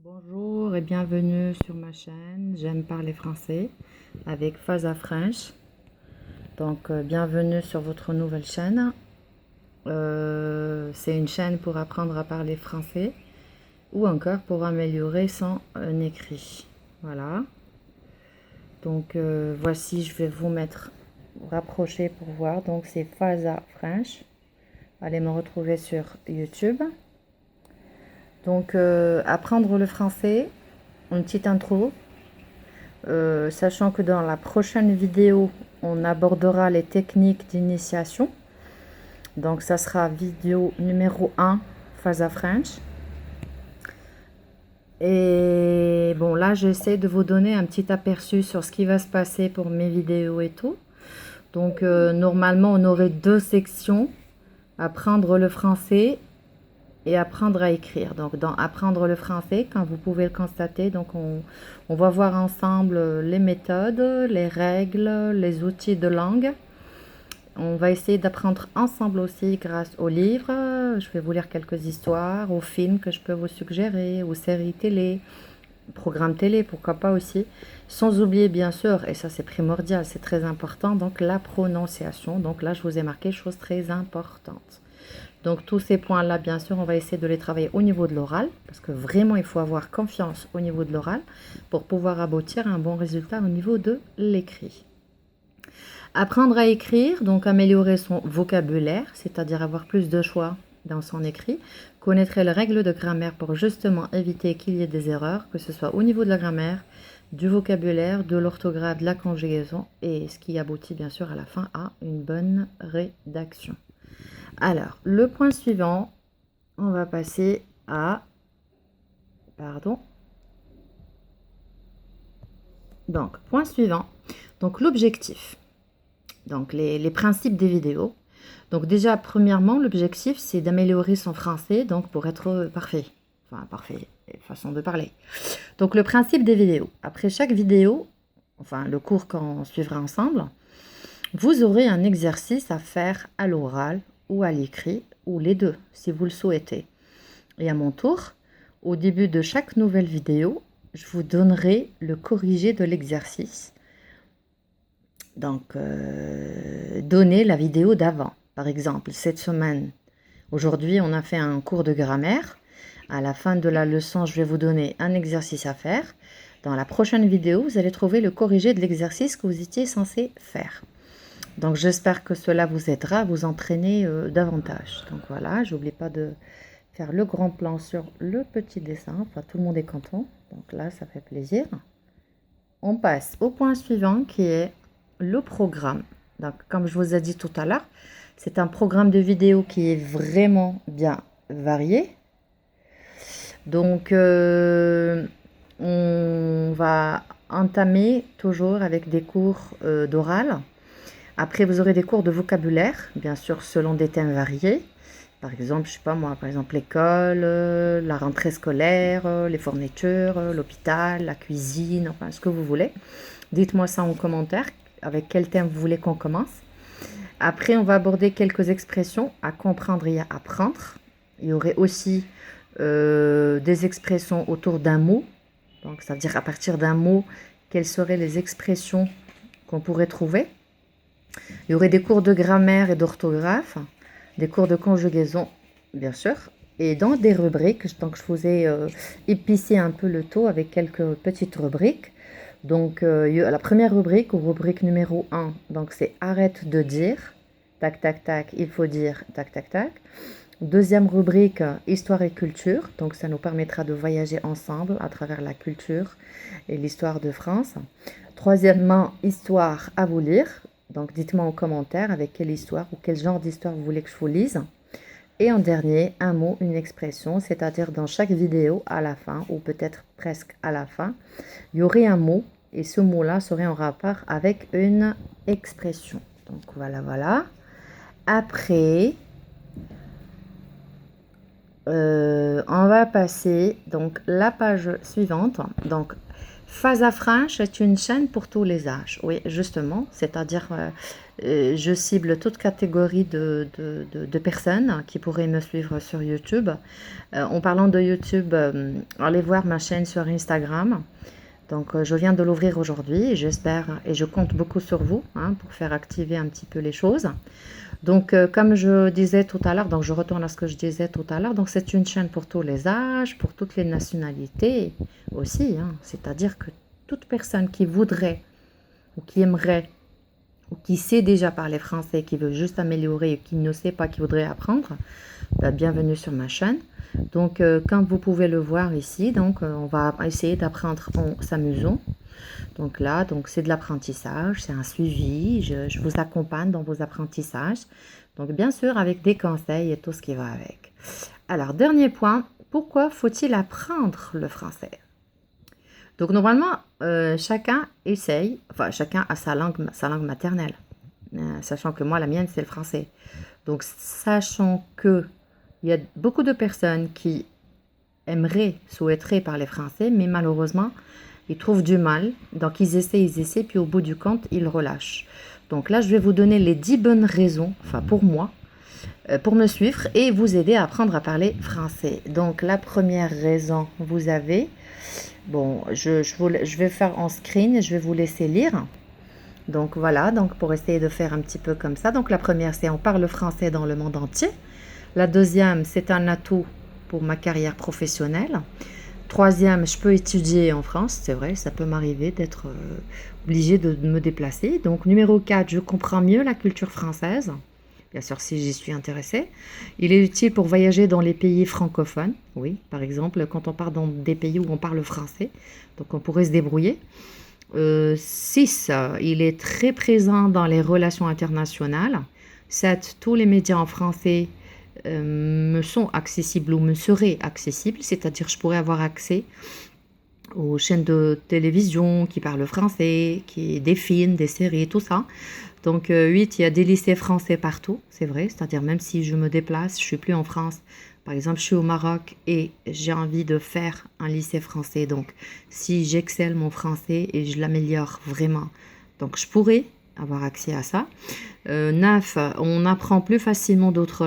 Bonjour et bienvenue sur ma chaîne J'aime parler français avec Faza French. Donc, bienvenue sur votre nouvelle chaîne. C'est une chaîne pour apprendre à parler français ou encore pour améliorer son écrit. Voilà. Donc, voici, je vais vous mettre rapprocher pour voir. Donc, c'est Faza French. Allez me retrouver sur YouTube. Donc, apprendre le français, une petite intro. Sachant que dans la prochaine vidéo, on abordera les techniques d'initiation. Donc, ça sera vidéo numéro 1, Faza French. Et bon, là, j'essaie de vous donner un petit aperçu sur ce qui va se passer pour mes vidéos et tout. Donc, normalement, on aurait deux sections. Apprendre le français et apprendre à écrire. Donc, dans apprendre le français, comme vous pouvez le constater, donc on va voir ensemble les méthodes, les règles, les outils de langue. On va essayer d'apprendre ensemble aussi grâce aux livres. Je vais vous lire quelques histoires, aux films que je peux vous suggérer, aux séries télé, programmes télé, pourquoi pas aussi. Sans oublier bien sûr, et ça c'est primordial, c'est très important, donc la prononciation. Donc là, je vous ai marqué chose très importante. Donc tous ces points-là, bien sûr, on va essayer de les travailler au niveau de l'oral, parce que vraiment, il faut avoir confiance au niveau de l'oral pour pouvoir aboutir à un bon résultat au niveau de l'écrit. Apprendre à écrire, donc améliorer son vocabulaire, c'est-à-dire avoir plus de choix dans son écrit, connaître les règles de grammaire pour justement éviter qu'il y ait des erreurs, que ce soit au niveau de la grammaire, du vocabulaire, de l'orthographe, de la conjugaison, et ce qui aboutit bien sûr à la fin à une bonne rédaction. Alors, le point suivant, on va passer à... Pardon. Donc, point suivant. Donc, l'objectif. Donc, les principes des vidéos. Donc, déjà, premièrement, l'objectif, c'est d'améliorer son français, donc pour être parfait. Enfin, parfait, façon de parler. Donc, le principe des vidéos. Après chaque vidéo, enfin, le cours qu'on suivra ensemble, vous aurez un exercice à faire à l'oral ou à l'écrit, ou les deux, si vous le souhaitez. Et à mon tour, au début de chaque nouvelle vidéo, je vous donnerai le corrigé de l'exercice. Donc, donnez la vidéo d'avant. Par exemple, cette semaine, aujourd'hui, on a fait un cours de grammaire. À la fin de la leçon, je vais vous donner un exercice à faire. Dans la prochaine vidéo, vous allez trouver le corrigé de l'exercice que vous étiez censé faire. Donc, j'espère que cela vous aidera à vous entraîner davantage. Donc, voilà, j'oublie pas de faire le grand plan sur le petit dessin. Enfin, tout le monde est content. Donc là, ça fait plaisir. On passe au point suivant qui est le programme. Donc, comme je vous ai dit tout à l'heure, c'est un programme de vidéo qui est vraiment bien varié. Donc, on va entamer toujours avec des cours d'oral. Après, vous aurez des cours de vocabulaire, bien sûr, selon des thèmes variés. Par exemple, je sais pas moi, par exemple l'école, la rentrée scolaire, les fournitures, l'hôpital, la cuisine, enfin ce que vous voulez. Dites-moi ça en commentaire, avec quel thème vous voulez qu'on commence. Après, on va aborder quelques expressions à comprendre et à apprendre. Il y aurait aussi des expressions autour d'un mot. Donc, ça veut dire à partir d'un mot, quelles seraient les expressions qu'on pourrait trouver. Il y aurait des cours de grammaire et d'orthographe, des cours de conjugaison, bien sûr, et dans des rubriques. Donc, je vous ai épicé un peu le tout avec quelques petites rubriques. Donc, la première rubrique, ou rubrique numéro 1, donc c'est arrête de dire, tac, tac, tac, il faut dire, tac, tac, tac. Deuxième rubrique, histoire et culture, donc ça nous permettra de voyager ensemble à travers la culture et l'histoire de France. Troisièmement, histoire à vous lire. Donc, dites-moi en commentaire avec quelle histoire ou quel genre d'histoire vous voulez que je vous lise. Et en dernier, un mot, une expression, c'est-à-dire dans chaque vidéo, à la fin, ou peut-être presque à la fin, il y aurait un mot, et ce mot-là serait en rapport avec une expression. Donc, voilà, voilà. Après, On va passer donc la page suivante. Donc, Faza Franche est une chaîne pour tous les âges. Oui, justement, c'est-à-dire je cible toute catégorie de personnes qui pourraient me suivre sur YouTube. En parlant de YouTube, allez voir ma chaîne sur Instagram. Donc, je viens de l'ouvrir aujourd'hui, j'espère et je compte beaucoup sur vous hein, pour faire activer un petit peu les choses. Donc, comme je disais tout à l'heure, donc je retourne à ce que je disais tout à l'heure, donc c'est une chaîne pour tous les âges, pour toutes les nationalités aussi, hein. C'est-à-dire que toute personne qui voudrait ou qui aimerait ou qui sait déjà parler français, qui veut juste améliorer et qui ne sait pas, qui voudrait apprendre, bah, bienvenue sur ma chaîne. Donc, comme vous pouvez le voir ici, donc on va essayer d'apprendre en s'amusant. Donc là, donc c'est de l'apprentissage, c'est un suivi, je vous accompagne dans vos apprentissages. Donc bien sûr avec des conseils et tout ce qui va avec. Alors, dernier point, pourquoi faut-il apprendre le français? Donc normalement, chacun essaye, enfin chacun a sa langue maternelle. Sachant que moi, la mienne, c'est le français. Donc sachant que il y a beaucoup de personnes qui aimeraient, souhaiteraient parler français, mais malheureusement, ils trouvent du mal. Donc, ils essaient, puis au bout du compte, ils relâchent. Donc là, je vais vous donner les 10 bonnes raisons, enfin pour moi, pour me suivre et vous aider à apprendre à parler français. Donc, la première raison, vous avez... Bon, je vais faire en screen et je vais vous laisser lire. Donc, voilà, donc pour essayer de faire un petit peu comme ça. Donc, la première, c'est on parle français dans le monde entier. La deuxième, c'est un atout pour ma carrière professionnelle. Troisième, je peux étudier en France, c'est vrai, ça peut m'arriver d'être obligée de me déplacer. Donc numéro 4, je comprends mieux la culture française, bien sûr si j'y suis intéressée. Il est utile pour voyager dans les pays francophones, oui, par exemple quand on part dans des pays où on parle français, donc on pourrait se débrouiller. 6, il est très présent dans les relations internationales. 7, tous les médias en français me sont accessibles ou me seraient accessibles, c'est-à-dire je pourrais avoir accès aux chaînes de télévision qui parlent français, des films, des séries, tout ça. Donc 8, il y a des lycées français partout, c'est vrai, c'est-à-dire même si je me déplace, je suis plus en France, par exemple je suis au Maroc et j'ai envie de faire un lycée français, donc si j'excelle mon français et je l'améliore vraiment, donc je pourrais avoir accès à ça. 9, on apprend plus facilement d'autres langues.